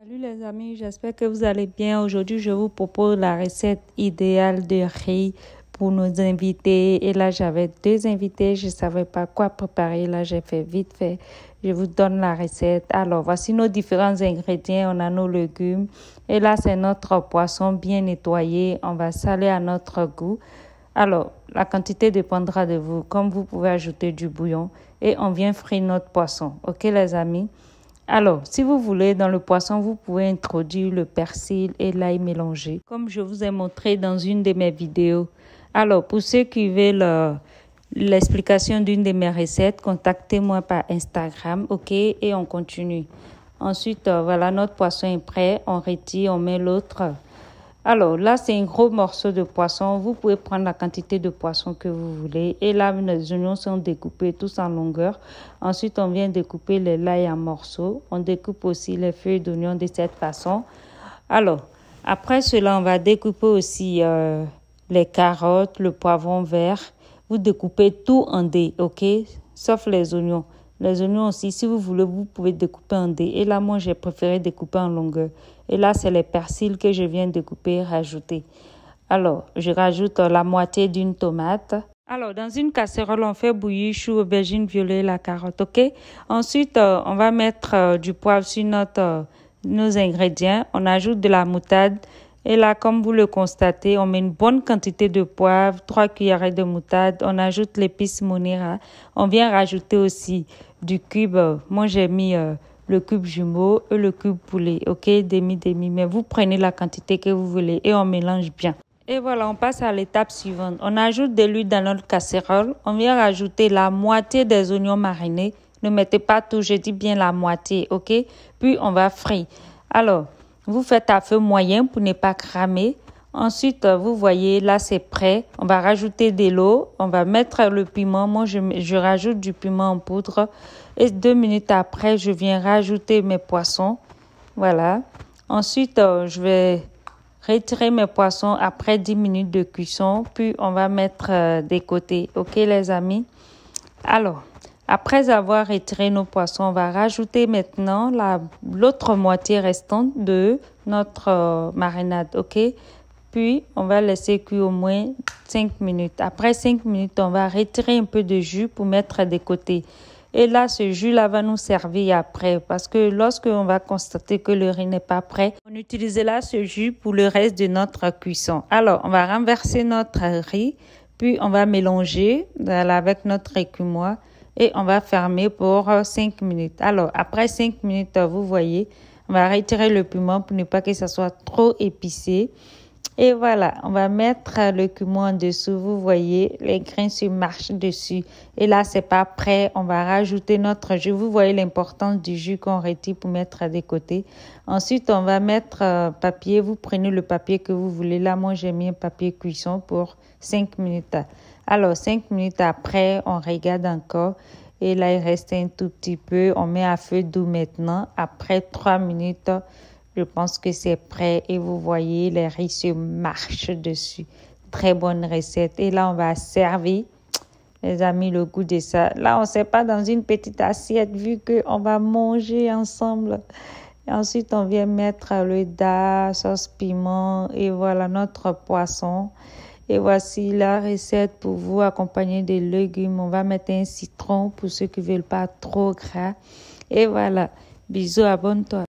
Salut les amis, j'espère que vous allez bien. Aujourd'hui, je vous propose la recette idéale de riz pour nos invités. Et là, j'avais deux invités, je ne savais pas quoi préparer. Là, j'ai fait vite fait. Je vous donne la recette. Alors, voici nos différents ingrédients. On a nos légumes. Et là, c'est notre poisson bien nettoyé. On va saler à notre goût. Alors, la quantité dépendra de vous. Comme vous pouvez ajouter du bouillon. Et on vient frire notre poisson. OK, les amis? Alors, si vous voulez, dans le poisson, vous pouvez introduire le persil et l'ail mélangé, comme je vous ai montré dans une de mes vidéos. Alors, pour ceux qui veulent l'explication d'une de mes recettes, contactez-moi par Instagram, ok? Et on continue. Ensuite, voilà, notre poisson est prêt. On retire, on met l'autre. Alors, là, c'est un gros morceau de poisson. Vous pouvez prendre la quantité de poisson que vous voulez. Et là, les oignons sont découpés tous en longueur. Ensuite, on vient découper les l'ail en morceaux. On découpe aussi les feuilles d'oignon de cette façon. Alors, après cela, on va découper aussi les carottes, le poivron vert. Vous découpez tout en dés, ok? Sauf les oignons. Les oignons aussi, si vous voulez, vous pouvez découper en dés. Et là, moi, j'ai préféré découper en longueur. Et là, c'est les persils que je viens de découper et rajouter. Alors, je rajoute la moitié d'une tomate. Alors, dans une casserole, on fait bouillir chou, aubergine violet, la carotte, ok? Ensuite, on va mettre du poivre sur nos ingrédients. On ajoute de la moutarde. Et là, comme vous le constatez, on met une bonne quantité de poivre, 3 cuillerées de moutarde. On ajoute l'épice Monera. On vient rajouter aussi du cube. Moi, j'ai mis le cube jumeau et le cube poulet. OK, demi-demi. Mais vous prenez la quantité que vous voulez et on mélange bien. Et voilà, on passe à l'étape suivante. On ajoute de l'huile dans notre casserole. On vient rajouter la moitié des oignons marinés. Ne mettez pas tout, je dis bien la moitié. OK, puis on va frire. Alors, vous faites à feu moyen pour ne pas cramer. Ensuite, vous voyez, là, c'est prêt. On va rajouter de l'eau. On va mettre le piment. Moi, je rajoute du piment en poudre. Et 2 minutes après, je viens rajouter mes poissons. Voilà. Ensuite, je vais retirer mes poissons après 10 minutes de cuisson. Puis, on va mettre des côtés. OK, les amis? Alors, après avoir retiré nos poissons, on va rajouter maintenant l'autre moitié restante de notre marinade, ok? Puis, on va laisser cuire au moins 5 minutes. Après 5 minutes, on va retirer un peu de jus pour mettre de côté. Et là, ce jus-là va nous servir après parce que lorsque on va constater que le riz n'est pas prêt, on utilisera ce jus pour le reste de notre cuisson. Alors, on va renverser notre riz, puis on va mélanger avec notre écumoire. Et on va fermer pour 5 minutes. Alors, après 5 minutes, vous voyez, on va retirer le piment pour ne pas que ça soit trop épicé. Et voilà, on va mettre le cumin en dessous. Vous voyez, les grains se marchent dessus. Et là, c'est pas prêt. On va rajouter notre jus. Vous voyez l'importance du jus qu'on retire pour mettre des côtés. Ensuite, on va mettre papier. Vous prenez le papier que vous voulez. Là, moi, j'ai mis un papier cuisson pour 5 minutes. Alors, 5 minutes après, on regarde encore. Et là, il reste un tout petit peu. On met à feu doux maintenant. Après 3 minutes, je pense que c'est prêt. Et vous voyez, les riz se marchent dessus. Très bonne recette. Et là, on va servir. Les amis, le goût de ça. Là, on ne sait pas dans une petite assiette vu qu'on va manger ensemble. Et ensuite, on vient mettre le dard, sauce piment. Et voilà notre poisson. Et voici la recette pour vous accompagner des légumes. On va mettre un citron pour ceux qui ne veulent pas trop gras. Et voilà. Bisous, abonne-toi.